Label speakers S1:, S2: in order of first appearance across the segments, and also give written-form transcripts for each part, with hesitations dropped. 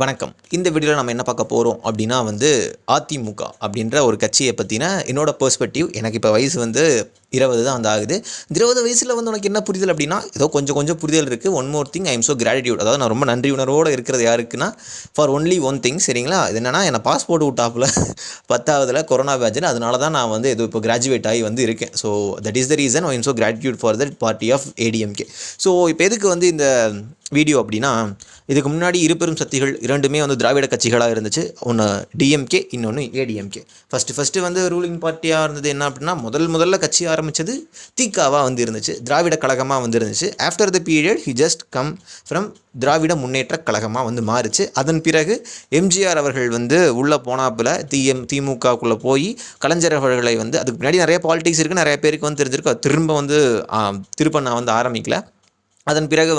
S1: வணக்கம். இந்த வீடியோவில் நம்ம என்ன பார்க்க போகிறோம் அப்படின்னா அதிமுக அப்படின்ற ஒரு கட்சியை பற்றின என்னோட பெர்ஸ்பெக்டிவ். எனக்கு இப்போ வயசு 20 தான் ஆகுது. 20 வயசில் உனக்கு என்ன புரிதல் அப்படின்னா ஏதோ கொஞ்சம் கொஞ்சம் புரிதல் இருக்குது. One more thing, I am so gratitude. அதாவது நான் ரொம்ப நன்றி உணர்வோடு இருக்கிறது யாருக்குன்னா ஃபார் ஒன்லி ஒன் திங். சரிங்களா? இது என்னென்னா என்னை பாஸ்போர்ட் விட்டாப்பில் 10ஆவதுல கொரோனா பேட்சில், அதனால தான் நான் இது இப்போ கிராஜுவேட் ஆகி இருக்கேன். So that is the reason I am so gratitude for that party of ADMK. So இப்போ எதுக்கு இந்த வீடியோ அப்படின்னா, இதுக்கு முன்னாடி இருபெரும் சக்திகள் இரண்டுமே திராவிட கட்சிகளாக இருந்துச்சு. ஒன்று டிஎம்கே, இன்னொன்று ஏடிஎம்கே. ஃபஸ்ட்டு ரூலிங் பார்ட்டியாக இருந்தது என்ன அப்படின்னா, முதல்ல கட்சி ஆரம்பித்தது திகாவாக இருந்துச்சு, திராவிட கழகமாக இருந்துச்சு. After the period he just come from திராவிட முன்னேற்ற கழகமாக மாறுச்சு. அதன் பிறகு எம்ஜிஆர் அவர்கள் உள்ளே போனாப்பில் திமுகக்குள்ளே போய் கலைஞர் அவர்களை அதுக்கு முன்னாடி நிறைய பாலிடிக்ஸ் இருக்குது, நிறைய பேருக்கு தெரிஞ்சிருக்கு. திரும்ப நான் ஆரம்பிக்கல. அதன் பிறகு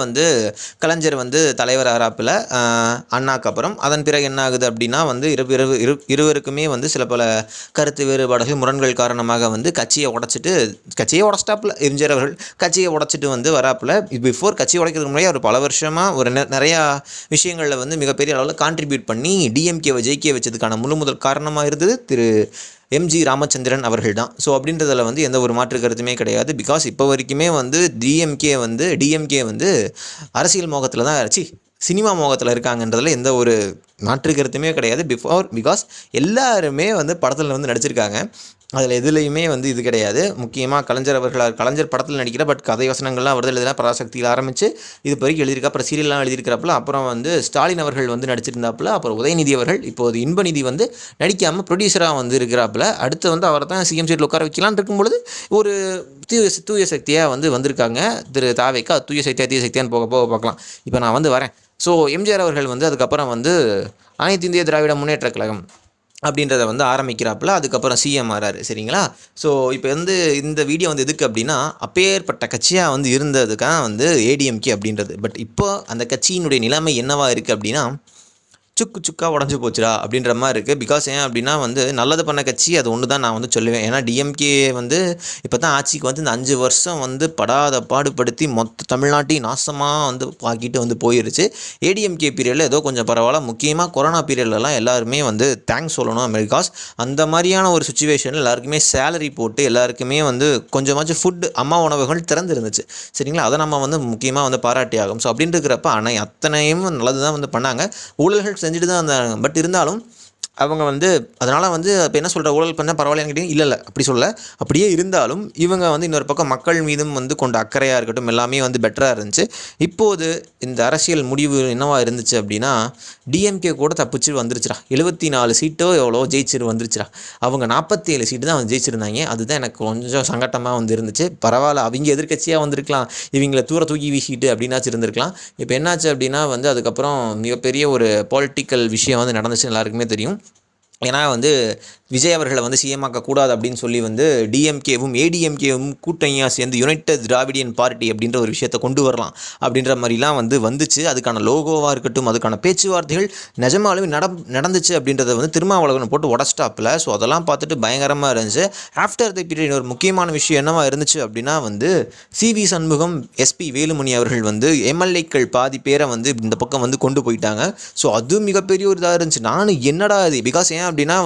S1: கலைஞர் தலைவர் ஆராப்பில் அண்ணாக்கு அப்புறம் அதன் பிறகு என்ன ஆகுது அப்படின்னா இருவருக்குமே சில பல கருத்து வேறுபாடுகள், முரண்கள் காரணமாக கட்சியை உடச்சிட்டாப்புல எம்ஜிஆர் அவர்கள் கட்சியை உடச்சிட்டு வராப்பில். பிஃபோர் கட்சியை உடைக்கிறதுக்கு முன்னாடி அவர் பல வருஷமாக நிறையா விஷயங்களில் மிகப்பெரிய அளவில் கான்ட்ரிபியூட் பண்ணி டிஎம்கேவை ஜெயிக்க வச்சதுக்கான முதல் காரணமாக இருந்தது திரு எம்ஜி ராமச்சந்திரன் அவர்கள் தான். ஸோ அப்படின்றதில் எந்த ஒரு மாற்று கருத்துமே கிடையாது. பிகாஸ் இப்போ வரைக்குமே டிஎம்கே அரசியல் மோகத்தில் தான் சினிமா மோகத்தில் இருக்காங்கன்றதில் எந்த ஒரு மாற்று கருத்துமே கிடையாது. பிகாஸ் எல்லாருமே படத்தில் நடிச்சிருக்காங்க. அதில் எதுலேயுமே இது கிடையாது. முக்கியமாக கலைஞர் படத்தில் நடிக்கிற, பட் கதை வசனங்கள்லாம் வருது எழுதினா பராசக்தியில் ஆரம்பித்து இது வரைக்கும் எழுதியிருக்கா. அப்புறம் சீரியல்லாம் எழுதியிருக்கிறப்பல, அப்புறம் ஸ்டாலின் அவர்கள் நடிச்சிருந்தாப்புல, அப்புறம் உதயநிதி அவர்கள், இப்போது இன்பநிதி நடிக்காமல் ப்ரொடியூசராக இருக்கிறாப்புல. அடுத்து அவரை தான் சிஎம் சீட்டில் உட்கார வைக்கலான்னு இருக்கும்பொழுது ஒரு தூய சக்தியாக வந்திருக்காங்க திரு தாவேக்கா. தூய சக்தியான்னு போக பார்க்கலாம். இப்போ நான் வரேன். ஸோ எம்ஜிஆர் அவர்கள் அதுக்கப்புறம் அனைத்து இந்திய திராவிட முன்னேற்ற கழகம் அப்படின்றத ஆரம்பிக்கிறாப்புல. அதுக்கப்புறம் சிஎம் ஆறாரு. சரிங்களா? ஸோ இப்போ இந்த வீடியோ எதுக்கு அப்படின்னா, அப்பேற்பட்ட கட்சியாக இருந்ததுக்காக ஏடிஎம்கே அப்படின்றது. பட் இப்போ அந்த கட்சியினுடைய நிலைமை என்னவா இருக்குது அப்படின்னா, சுக்கா உடஞ்சி போச்சுடா அப்படின்ற மாதிரி இருக்குது. பிகாஸ் ஏன் அப்படின்னா நல்லது பண்ண கட்சி அது ஒன்று தான் நான் சொல்லுவேன். ஏன்னா டிஎம்கே இப்போ தான் ஆட்சிக்கு இந்த 5 வருஷம் படாத பாடுபடுத்தி மொத்த தமிழ்நாட்டையும் நாசமாக ஆக்கிட்டு போயிருச்சு. ஏடிஎம்கே பீரியடில் ஏதோ கொஞ்சம் பரவாயில்ல. முக்கியமாக கொரோனா பீரியட்லலாம் எல்லாருமே தேங்க்ஸ் சொல்லணும். பிகாஸ் அந்த மாதிரியான ஒரு சுச்சுவேஷனில் எல்லாருக்குமே சேலரி போட்டு எல்லாருக்குமே கொஞ்சமாச்சும் ஃபுட்டு அம்மா உணவுகள் திறந்து இருந்துச்சு. சரிங்களா? அதை நம்ம முக்கியமாக பாராட்டி ஆகும். ஸோ அப்படின்னு இருக்கிறப்ப அத்தனையும் நல்லது தான் பண்ணாங்க. ஊழல்கள் செஞ்சுட்டு தான் இருந்தாங்க. பட் இருந்தாலும் அவங்க அதனால் இப்போ என்ன சொல்கிற, ஊழல் பண்ணால் பரவாயில்லைன்னு கேட்டீங்க. இல்லை அப்படி சொல்ல. அப்படியே இருந்தாலும் இவங்க இன்னொரு பக்கம் மக்கள் மீதும் கொண்ட அக்கறையாக இருக்கட்டும் எல்லாமே பெட்டராக இருந்துச்சு. இப்போது இந்த அரசியல் முடிவு என்னவா இருந்துச்சு அப்படின்னா, டிஎம்கே கூட தப்பிச்சு வந்துருச்சுடா. 74 சீட்டோ எவ்வளோ ஜெயிச்சிரு வந்துருச்சுடா. அவங்க 47 சீட்டு தான் ஜெயிச்சிருந்தாங்க. அதுதான் எனக்கு கொஞ்சம் சங்கட்டமாக இருந்துச்சு. பரவாயில்ல, அவங்க எதிர்கட்சியாக வந்திருக்கலாம், இவங்களை தூக்கி வீசிட்டு அப்படின்னாச்சு இருந்திருக்கலாம். இப்போ என்னாச்சு அப்படின்னா அதுக்கப்புறம் மிகப்பெரிய ஒரு பொலிட்டிக்கல் விஷயம் நடந்துச்சு, எல்லாருக்குமே தெரியும். ஏன்னா விஜய் அவர்களை சிஎம் ஆக்கக்கூடாது அப்படின்னு சொல்லி டிஎம்கேவும் ஏடிஎம்கேவும் கூட்டணியாக சேர்ந்து யுனைடெட் திராவிடியன் பார்ட்டி அப்படின்ற ஒரு விஷயத்தை கொண்டு வரலாம் அப்படின்ற மாதிரிலாம் வந்துச்சு. அதுக்கான லோகோவாக இருக்கட்டும், அதுக்கான பேச்சுவார்த்தைகள் நிஜமாலுமே நடந்துச்சு அப்படின்றத திருமாவளவன் போட்டு உடஸ்டாப்பில். ஸோ அதெல்லாம் பார்த்துட்டு பயங்கரமாக இருந்துச்சு. ஆஃப்டர் த பீரியட் ஒரு முக்கியமான விஷயம் என்னவா இருந்துச்சு அப்படின்னா சிவி சண்முகம், எஸ்பி வேலுமணி அவர்கள் எம்எல்ஏக்கள் பாதி பேரை இந்த பக்கம் கொண்டு போயிட்டாங்க. ஸோ அது மிகப்பெரிய ஒரு இதாக இருந்துச்சு. நானும் என்னடா இது, பிகாஸ் ஏன் அப்படின்னா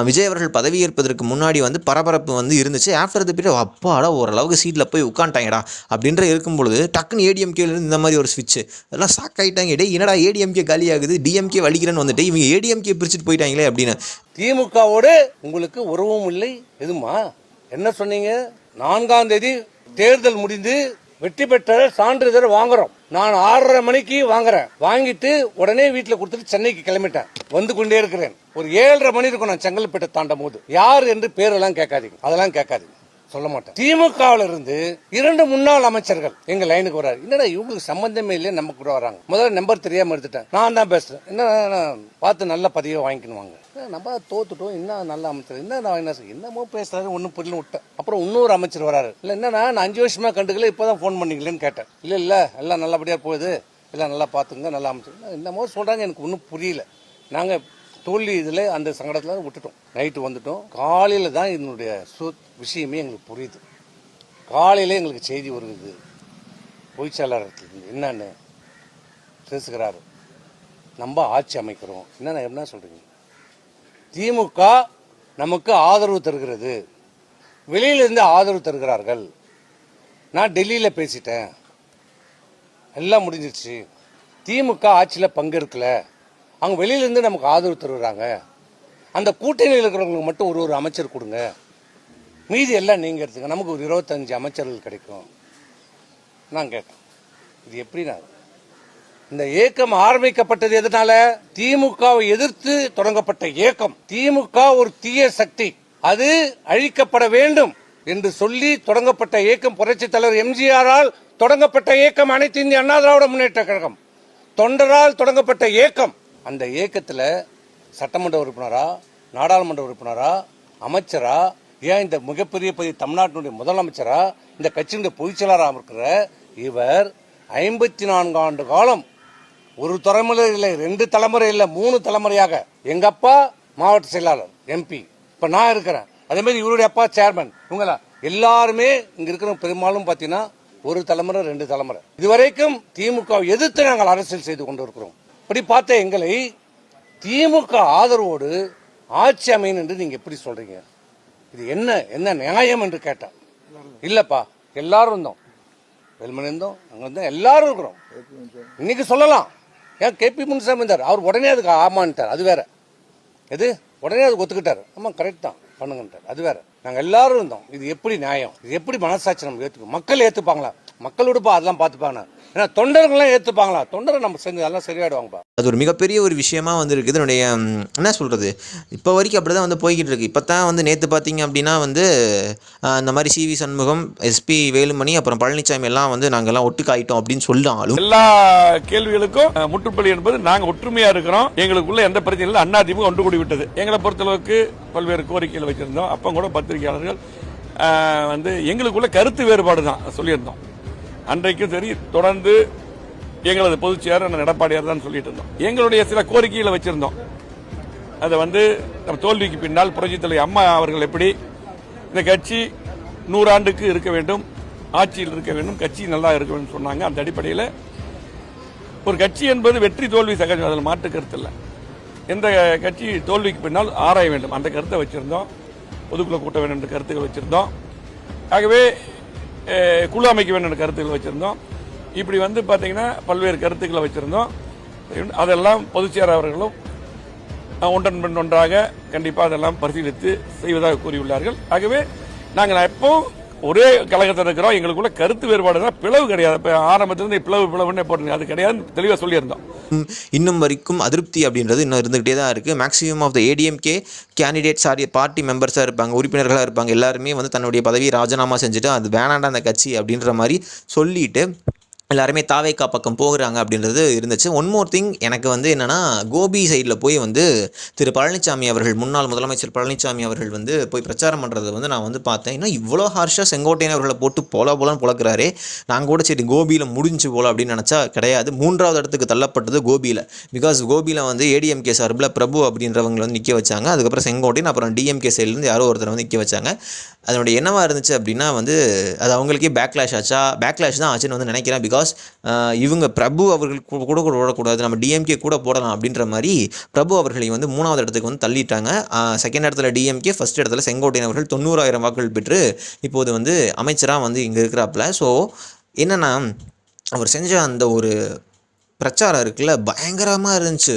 S1: விஜய் அவர்கள் பதவியேற்பதற்கு முன்னாடி பரபரப்பு இருந்துச்சு. ஆஃப்டர் த பீரியட் அப்பாடா ஓரளவுக்கு சீட்டில் போய் உட்காந்துட்டாங்கடா அப்படின்ற இருக்கும்பொழுது டக்குன்னு ஏடிஎம்கேலேருந்து இந்த மாதிரி ஒரு ஸ்விட்ச் அதெல்லாம் ஷாக் ஆகிட்டாங்க. டே என்னடா ஏடிஎம்கே காலி ஆகுது, டிஎம்கே வலிக்கிறேன்னு இவங்க ஏடிஎம்கே பிரிச்சுட்டு போயிட்டாங்களே அப்படின்னு.
S2: திமுகவோடு உங்களுக்கு உறவும் இல்லை எதுமா? என்ன சொன்னீங்க? 4ஆம் தேதி தேர்தல் முடிந்து வெற்றி பெற்ற சான்றிதழ் வாங்குறோம். நான் 6:30 மணிக்கு வாங்குறேன். வாங்கிட்டு உடனே வீட்டுல கொடுத்துட்டு சென்னைக்கு கிளம்பிட்டேன். வந்து கொண்டே இருக்கிறேன். ஒரு 7:30 மணி இருக்கும் நான் செங்கல்பேட்டை தாண்டும் போது. யார் என்று பேரெல்லாம் கேட்காதீங்க, அதெல்லாம் கேட்காதீங்க, சொல்ல மாட்டேன். திமுகவில் இருந்து 2 முன்னாள் அமைச்சர்கள் எங்க லைனுக்கு வராரு. என்னடா இவங்களுக்கு சம்பந்தமே இல்லையே, நம்ம கூட வராங்க. முதல்ல நம்பர் தெரியாம எடுத்துட்டேன். நான் தான் பேசுறேன். என்ன பார்த்து நல்ல பதவியை வாங்கிக்கணுவாங்க. நம்ம தோத்துட்டோம், என்ன நல்ல அமைச்சர், என்னமோ பேசுறாரு, ஒன்னும் புரியல விட்டேன். அப்புறம் இன்னொரு அமைச்சர் வராரு. இல்ல என்னன்னா நான் 5 வருஷமா கண்டுக்கல, இப்பதான் போன் பண்ணீங்களேன்னு கேட்டேன். இல்ல எல்லாம் நல்லபடியா போகுது, எல்லாம் நல்லா பாத்துங்க, நல்ல அமைச்சர் என்னமோ சொல்றாங்க, எனக்கு ஒன்னும் புரியல. நாங்க தோல்வி இதுல அந்த சங்கடத்துல விட்டுட்டோம். நைட்டு வந்துட்டோம். காலையில தான் இதனுடைய விஷயமே எங்களுக்கு புரியுது. காலையில எங்களுக்கு செய்தி வருது, பொய்ச்சாளர் என்னன்னு பேசுகிறாரு. நம்ம ஆட்சி அமைக்கிறோம். என்ன சொல்றீங்க? திமுக நமக்கு ஆதரவு தருகிறது, வெளியிலிருந்து ஆதரவு தருகிறார்கள். நான் டெல்லியில் பேசிட்டேன், எல்லாம் முடிஞ்சிருச்சு. திமுக ஆட்சியில் பங்கெடுக்கல, அவங்க வெளியிலேருந்து நமக்கு ஆதரவு தருகிறாங்க. அந்த கூட்டணியில் இருக்கிறவங்களுக்கு மட்டும் ஒரு அமைச்சர் கொடுங்க, மீதி எல்லாம் நீங்கள் எடுத்துங்க, நமக்கு ஒரு 25 அமைச்சர்கள் கிடைக்கும். நான் கேட்டேன், இது எப்படின்னா? இந்த இயக்கம் ஆரம்பிக்கப்பட்டது எதனால? திமுகவை எதிர்த்து தொடங்கப்பட்ட இயக்கம். திமுக ஒரு தீய சக்தி, அது அழிக்கப்பட வேண்டும் என்று சொல்லி தொடங்கப்பட்ட இயக்கம். புரட்சி தலைவர் எம்ஜிஆரால் தொடங்கப்பட்ட இயக்கம் அனைத்து இந்திய அண்ணா திராவிட முன்னேற்ற கழகம், தொண்டரால் தொடங்கப்பட்ட இயக்கம். அந்த இயக்கத்தில் சட்டமன்ற உறுப்பினரா, நாடாளுமன்ற உறுப்பினரா, அமைச்சரா, ஏன் இந்த மிகப்பெரிய தமிழ்நாட்டினுடைய முதலமைச்சரா, இந்த கட்சியினுடைய பொதுச்செயலாளராக இருக்கிற இவர் 54 ஆண்டு காலம் ஒரு தலைமுறை இல்லை, 2 தலைமுறை இல்லை, 3 தலைமுறையாக. எங்க அப்பா மாவட்ட செயலாளர் MP, இப்ப நான் இருக்கிறேன். அதே மாதிரி இவருடைய அப்பா சேர்மன். இவங்களா எல்லாருமே இங்க இருக்கிற பெரும்பாலும் பாத்தீங்கன்னா ஒரு தலைமுறை 2 தலைமுறை. இதுவரைக்கும் திமுக எதிர்த்து நாங்கள் அரசியல் செய்து கொண்டிருக்கிறோம். இப்படி பார்த்த எங்களை திமுக ஆதரவோடு ஆட்சி அமையும் என்று நீங்க எப்படி சொல்றீங்க? இது என்ன நியாயம் என்று கேட்டேன். இல்லப்பா, எல்லாரும் இருந்தோம், வெல்மன் இருந்தோம், அங்க இருந்தோம், எல்லாரும் இருக்கிறோம். இன்னைக்கு சொல்லலாம், ஏன் KP முனுசாமி இருந்தார், அவர் உடனே அதுக்கு ஆமான்ட்டார், அது வேற. எது உடனே அதுக்கு ஒத்துக்கிட்டாரு, ஆமா கரெக்ட் தான் பண்ணுங்கன்றார், அது வேற. நாங்க எல்லாரும் இருந்தோம். இது எப்படி நியாயம்? இது எப்படி மனசாட்சி நம்ம ஏத்துக்கும்? மக்கள் ஏத்துப்பாங்களா? மக்களோடப்பா அதெல்லாம் பார்த்துப்பாங்க. ஏன்னா தொண்டர்கள்லாம் ஏத்துப்பாங்களா? தொண்டரை நம்ம செஞ்சு அதெல்லாம் சரியாயிடுவாங்கப்பா.
S1: அது ஒரு மிகப்பெரிய ஒரு விஷயமா வந்து இருக்குது. என்னுடைய என்ன சொல்கிறது, இப்போ வரைக்கும் அப்படி தான் வந்து போய்கிட்டு இருக்கு. இப்போ தான் வந்து நேற்று பார்த்தீங்க அப்படின்னா வந்து இந்த மாதிரி CV சண்முகம், SP வேலுமணி, அப்புறம் பழனிசாமி எல்லாம் வந்து நாங்கள்லாம் ஒட்டுக்காயிட்டோம் அப்படின்னு சொல்லாலும்
S3: எல்லா கேள்விகளுக்கும் முற்றுப்புள்ளி என்பது நாங்கள் ஒற்றுமையா இருக்கிறோம், எங்களுக்குள்ள எந்த பிரச்சனையும் இல்லை, அதிமுக ஒன்று கூடி விட்டது. எங்களை பொறுத்தளவுக்கு பல்வேறு கோரிக்கைகள் வச்சிருந்தோம். அப்போ கூட பத்திரிகையாளர்கள் வந்து எங்களுக்குள்ள கருத்து வேறுபாடு தான் சொல்லியிருந்தோம். அன்றைக்கும் சரி, தொடர்ந்து எங்களது பொதுச் செயலாளர் எடப்பாடியார் தான் சொல்லிட்டு இருந்தோம். எங்களுடைய சில கோரிக்கைகளை வச்சிருந்தோம். அதை வந்து நம்ம தோல்விக்கு பின்னால் புரட்சித் தலைவர் அம்மா அவர்கள் எப்படி இந்த கட்சி 100 ஆண்டுக்கு இருக்க வேண்டும், ஆட்சியில் இருக்க வேண்டும், கட்சி நல்லா இருக்க வேண்டும் சொன்னாங்க. அந்த அடிப்படையில் ஒரு கட்சி என்பது வெற்றி தோல்வி சகஜம், அதில் மாற்று கருத்து இல்லை. எந்த கட்சி தோல்விக்கு பின்னால் ஆராய வேண்டும், அந்த கருத்தை வச்சிருந்தோம். பொதுக்குழு கூட்ட வேண்டும் என்ற கருத்துக்கள் வச்சிருந்தோம். ஆகவே குழு அமைக்க வேண்டும் என்ற கருத்துக்கள் வச்சிருந்தோம். இப்படி வந்து பார்த்தீங்கன்னா பல்வேறு கருத்துக்களை வச்சிருந்தோம். அதெல்லாம் பொதுச் செயலாளர் அவர்களும் ஒன்றன் பின் ஒன்றாக கண்டிப்பாக அதெல்லாம் பரிசீலித்து செய்வதாக கூறியுள்ளார்கள். ஆகவே நாங்கள் எப்போ ஒரே கழகத்தில் இருக்கிறோம், எங்களுக்குள்ள கருத்து வேறுபாடு தான், பிளவு கிடையாது. இப்போ ஆரம்பத்திலிருந்து பிளவுன்னே போட்டுங்க, அது கிடையாது, தெளிவாக சொல்லியிருந்தோம்.
S1: இன்னும் வரைக்கும் அதிருப்தி அப்படின்றது இன்னும் இருந்துகிட்டே தான் இருக்குது. Maximum of the ADMK candidates party மெம்பர்ஸாக இருப்பாங்க, உறுப்பினர்களாக இருப்பாங்க, எல்லாருமே வந்து தன்னுடைய பதவியை ராஜினாமா செஞ்சுட்டு அது வேணாண்டா அந்த கட்சி அப்படின்ற மாதிரி சொல்லிட்டு எல்லாருமே தாவேக்கா பக்கம் போகிறாங்க அப்படின்றது இருந்துச்சு. ஒன் மோர் திங், எனக்கு வந்து என்னென்னா கோபி சைடில் போய் வந்து திரு பழனிசாமி அவர்கள், முன்னாள் முதலமைச்சர் பழனிசாமி அவர்கள் வந்து போய் பிரச்சாரம் பண்ணுறதை வந்து நான் வந்து பார்த்தேன். இன்னும் இவ்வளோ ஹார்ஷாக செங்கோட்டையன் அவர்களை போட்டு போலன்னு புழக்கிறாரே. நாங்கள் கூட சரி கோபியில் முடிஞ்சு போல அப்படின்னு நினச்சா கிடையாது. 3வது இடத்துக்கு தள்ளப்பட்டது கோபியில். பிகாஸ் கோபியில் வந்து ADMK சார்பில் பிரபு அப்படின்றவங்களை வந்து நிற்க வச்சாங்க. அதுக்கப்புறம் செங்கோட்டையன், அப்புறம் DMK சைட்லேருந்து யாரோ ஒருத்தர் வந்து நிற்க வச்சாங்க. அதனுடைய என்னவாக இருந்துச்சு அப்படின்னா வந்து அது அவங்களுக்கே பேக்லாஷ் தான் ஆச்சுன்னு வந்து நினைக்கிறேன். பிகாஸ் இவங்க பிரபு அவர்கள் கூட போடக்கூடாது, நம்ம DMK கூட போடலாம் அப்படின்ற மாதிரி பிரபு அவர்களை வந்து 3வது இடத்துக்கு வந்து தள்ளிட்டாங்க. 2nd இடத்துல DMK, 1st இடத்துல செங்கோட்டையன் அவர்கள் 90,000 வாக்குகள் பெற்று இப்போது வந்து அமைச்சராக வந்து இங்கே இருக்கிறாப்புல. ஸோ என்னென்னா அவர் செஞ்ச அந்த ஒரு பிரச்சாரம் இருக்குல்ல, பயங்கரமாக இருந்துச்சு.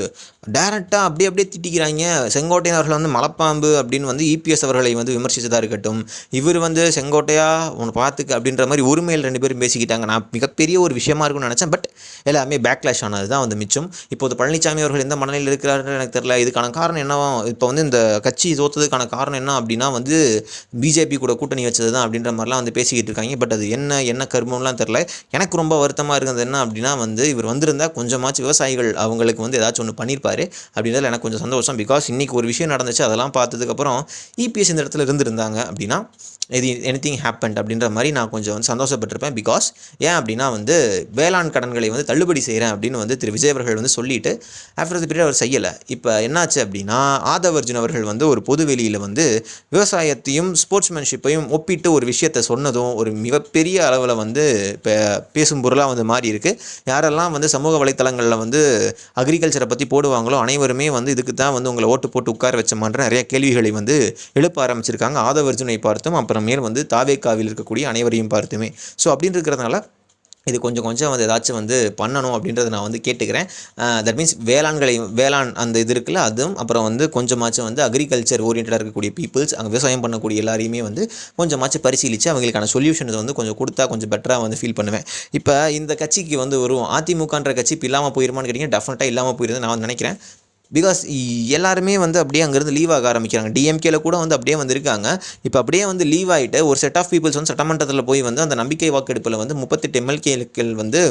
S1: டேரெக்டாக அப்படியே திட்டிக்கிறாங்க. செங்கோட்டையன் அவர்கள் வந்து மலைப்பாம்பு அப்படின்னு வந்து EPS அவர்களை வந்து விமர்சித்ததாக இருக்கட்டும், இவர் வந்து செங்கோட்டையா உன்னை பார்த்துக்கு அப்படின்ற மாதிரி உரிமையில் 2 பேரும் பேசிக்கிட்டாங்க. நான் மிகப்பெரிய ஒரு விஷயமா இருக்கும்னு நினச்சேன். பட் எல்லாமே பேக்லாஷ் ஆனது தான் வந்து மிச்சம். இப்போது பழனிசாமி அவர்கள் எந்த மனநிலையில் இருக்கிறாருன்னு எனக்கு தெரியல. இதுக்கான காரணம் என்னவோ, இப்போ வந்து இந்த கட்சி தோற்றதுக்கான காரணம் என்ன அப்படின்னா வந்து BJP கூட கூட்டணி வச்சது தான் அப்படின்ற மாதிரிலாம் வந்து பேசிக்கிட்டு இருக்காங்க. பட் அது என்ன கர்மம்லாம் தெரில. எனக்கு ரொம்ப வருத்தமாக இருக்கிறது என்ன அப்படின்னா வந்து இவர் வந்திருந்தால் கொஞ்சமாச்சும் விவசாயிகள் அவங்களுக்கு வந்து ஏதாச்சும் ஒன்று பண்ணியிருப்பார். இருப்பார் அப்படின்றதுல எனக்கு கொஞ்சம் சந்தோஷம். பிகாஸ் இன்றைக்கி ஒரு விஷயம் நடந்துச்சு, அதெல்லாம் பார்த்ததுக்கப்புறம் இபிஎஸ் இந்த இடத்துல இருந்திருந்தாங்க அப்படின்னா இது எனிதிங் ஹேப்பன்ட் அப்படின்ற மாதிரி நான் கொஞ்சம் வந்து சந்தோஷப்பட்டிருப்பேன். பிகாஸ் ஏன் அப்படின்னா வந்து வேளாண் கடன்களை வந்து தள்ளுபடி செய்கிறேன் அப்படின்னு வந்து திரு விஜய் அவர்கள் வந்து சொல்லிவிட்டு ஆஃப்டர் தி பீரியட் அவர் செய்யலை. இப்போ என்னாச்சு அப்படின்னா ஆதவர்ஜுன் அவர்கள் வந்து ஒரு பொதுவெளியில் வந்து விவசாயத்தையும் ஸ்போர்ட்ஸ்மேன்ஷிப்பையும் ஒப்பிட்டு ஒரு விஷயத்தை சொன்னதும் ஒரு மிகப்பெரிய அளவில் வந்து இப்போ பேசும் பொருளாக வந்து மாறி இருக்குது. யாரெல்லாம் வந்து சமூக வலைத்தளங்களில் வந்து அக்ரிகல்ச்சரை பற்றி போடுவாங்களோ அனைவருமே வந்து இதுக்கு தான் வந்து உங்களை ஓட்டு போட்டு உட்கார வச்சமான்ற நிறைய கேள்விகளை வந்து எழுப்ப ஆரம்பிச்சிருக்காங்க. ஆதவர்ஜுனை பார்த்தும் அப்புறமேல் வந்து தாவேக்காவில் இருக்கக்கூடிய அனைவரையும் பார்த்துமே. ஸோ அப்படின்னு இருக்கிறதுனால இது கொஞ்சம் வந்து ஏதாச்சும் வந்து பண்ணணும் அப்படின்றத நான் வந்து கேட்டுக்கிறேன். தட் மீன்ஸ் வேளாண் அந்த இது இருக்குல்ல அதுவும், அப்புறம் வந்து கொஞ்சமாச்சும் வந்து அக்ரிகல்ச்சர் ஓரியன்டாக இருக்கக்கூடிய பீப்புள்ஸ், அங்கே விவசாயம் பண்ணக்கூடிய எல்லாரையுமே வந்து கொஞ்சமாச்சும் பரிசீலித்து அவங்களுக்கான சொல்யூஷன்ஸ் வந்து கொஞ்சம் கொடுத்தா கொஞ்சம் பெட்டராக வந்து ஃபீல் பண்ணுவேன். இப்போ இந்த கட்சிக்கு வந்து வரும் அதிமுகன்ற கட்சி இப்போ இல்லாமல் போயிருமான்னு கேட்டிங்கன்னா டெஃபினட்டாக இல்லாமல் போயிருது நான் வந்து நினைக்கிறேன். பிகாஸ் எல்லாருமே வந்து அப்படியே அங்கேருந்து லீவ் ஆக ஆரம்பிக்கிறாங்க. டிஎம்கேல கூட வந்து அப்படியே வந்து இருக்காங்க. இப்போ அப்படியே வந்து லீவ் ஆகிட்டு ஒரு செட் ஆஃப் பீப்புள்ஸ் வந்து சட்டமன்றத்தில் போய் வந்து அந்த நம்பிக்கை வாக்கெடுப்பில் வந்து 38 எம்எல்கேக்கள் வந்து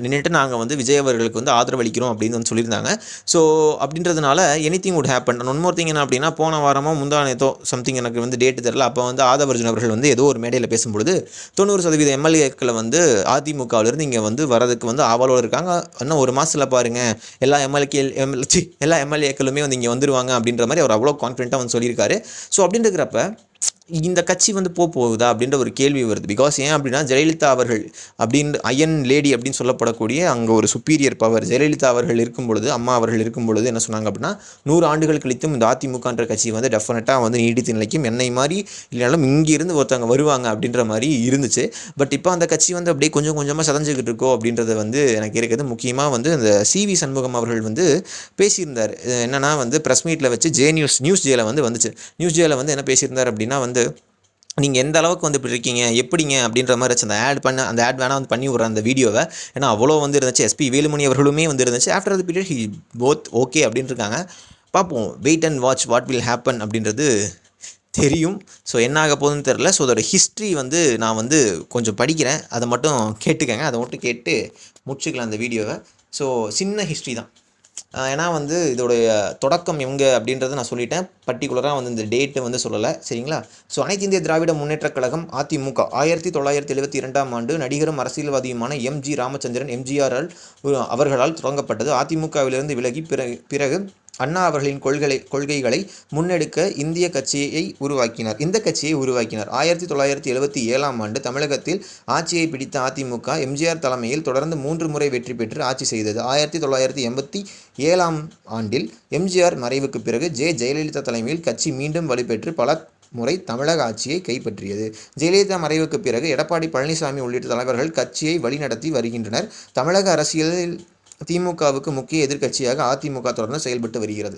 S1: நின்றுட்டு நாங்கள் வந்து விஜய் அவர்களுக்கு வந்து ஆதரவு அளிக்கிறோம் அப்படின்னு வந்து சொல்லியிருந்தாங்க. ஸோ அப்படின்றதுனால anything would happen. One more thing என்ன அப்படின்னா, போன வாரமோ முந்தானேத்தோ சம்திங் எனக்கு வந்து டேட்டு தெரியல, அப்போ வந்து ஆதவர்ஜுன் அவர்கள் வந்து ஏதோ ஒரு மேடையில் பேசும்பொழுது 90% எம்எல்ஏக்களை வந்து அதிமுகவிலிருந்து இங்கே வந்து வரதுக்கு வந்து ஆவலோடு இருக்காங்க. இன்னும் ஒரு மாதத்தில் பாருங்கள் எல்லா எம்எல்ஏக்களுமே வந்து இங்கே வந்துடுவாங்க அப்படின்ற மாதிரி அவர் அவ்வளோ கான்ஃபிடென்ட்டாக வந்து சொல்லியிருக்காரு. ஸோ அப்படின்னு இருக்கிறப்ப இந்த கட்சி வந்து போகுதா அப்படின்ற ஒரு கேள்வி வருது. பிகாஸ் ஏன் அப்படின்னா ஜெயலலிதா அவர்கள் அப்படின்னு அயன் லேடி அப்படின்னு சொல்லப்படக்கூடிய அங்கே ஒரு சுப்பீரியர் பவர் ஜெயலலிதா அவர்கள் இருக்கும் பொழுது, அம்மா அவர்கள் இருக்கும் பொழுது என்ன சொன்னாங்க அப்படின்னா 100 ஆண்டுகள் கழித்தும் இந்த அதிமுகன்ற கட்சி வந்து டெஃபினட்டாக வந்து நீடித்து நிலைக்கும், என்னை மாதிரி இல்லைனாலும் இங்கிருந்து ஒருத்தவங்க வருவாங்க அப்படின்ற மாதிரி இருந்துச்சு. பட் இப்போ அந்த கட்சி வந்து அப்படியே கொஞ்சம் கொஞ்சமாக சதஞ்சிக்கிட்டு இருக்கோ அப்படின்றது வந்து எனக்கு இருக்குது. முக்கியமாக வந்து அந்த சிவி சண்முகம் அவர்கள் வந்து பேசியிருந்தார். என்னன்னா வந்து ப்ரெஸ் மீட்டில் வச்சு நியூஸ் ஜேல வந்து வந்துச்சு. நியூஸ் ஜேல வந்து என்ன பேசியிருந்தார் அப்படின்னா வந்து நீங்கள் எந்த அளவுக்கு வந்து இப்படி இருக்கீங்க எப்படிங்க அப்படின்ற மாதிரி வச்சு அந்த ஆட் வேணால் வந்து பண்ணி விட்றேன் அந்த வீடியோவை. ஏன்னா அவ்வளோ வந்து இருந்துச்சு. எஸ்பி வேலுமணி அவர்களுமே வந்து இருந்துச்சு. After the period he both okay அப்படின்னு இருக்காங்க. பார்ப்போம், wait and watch what will happen அப்படின்றது தெரியும். ஸோ என்ன ஆக போகுதுன்னு தெரில. ஸோ அதோட ஹிஸ்ட்ரி வந்து நான் வந்து கொஞ்சம் படிக்கிறேன், அதை மட்டும் கேட்டுக்கங்க. அதை மட்டும் கேட்டு முடிச்சுக்கலாம் அந்த வீடியோவை. ஸோ சின்ன ஹிஸ்ட்ரி தான். ஏன்னா வந்து இதோடைய தொடக்கம் எங்கே அப்படின்றத நான் சொல்லிட்டேன். பர்டிகுலராக வந்து இந்த டேட்டு வந்து சொல்லலை, சரிங்களா? ஸோ அனைத்து இந்திய திராவிட முன்னேற்றக் கழகம் அதிமுக 1972ஆம் ஆண்டு நடிகரும் அரசியல்வாதியுமான எம்ஜி ராமச்சந்திரன் எம்ஜிஆர் அவர்களால் தொடங்கப்பட்டது. அதிமுகவிலிருந்து விலகி பிறகு அண்ணா அவர்களின் கொள்கைகளை முன்னெடுக்க இந்த கட்சியை உருவாக்கினார். 1977ஆம் ஆண்டு தமிழகத்தில் ஆட்சியை பிடித்த அதிமுக எம்ஜிஆர் தலைமையில் தொடர்ந்து 3 முறை வெற்றி பெற்று ஆட்சி செய்தது. 1987ஆம் ஆண்டில் எம்ஜிஆர் மறைவுக்கு பிறகு ஜெயலலிதா தலைமையில் கட்சி மீண்டும் வலுப்பெற்று பல முறை தமிழக ஆட்சியை கைப்பற்றியது. ஜெயலலிதா மறைவுக்கு பிறகு எடப்பாடி பழனிசாமி உள்ளிட்ட தலைவர்கள் கட்சியை வழிநடத்தி வருகின்றனர். தமிழக அரசியலில் திமுகவுக்கு முக்கிய எதிர்க்கட்சியாக அதிமுக தொடர்ந்து செயல்பட்டு வருகிறது.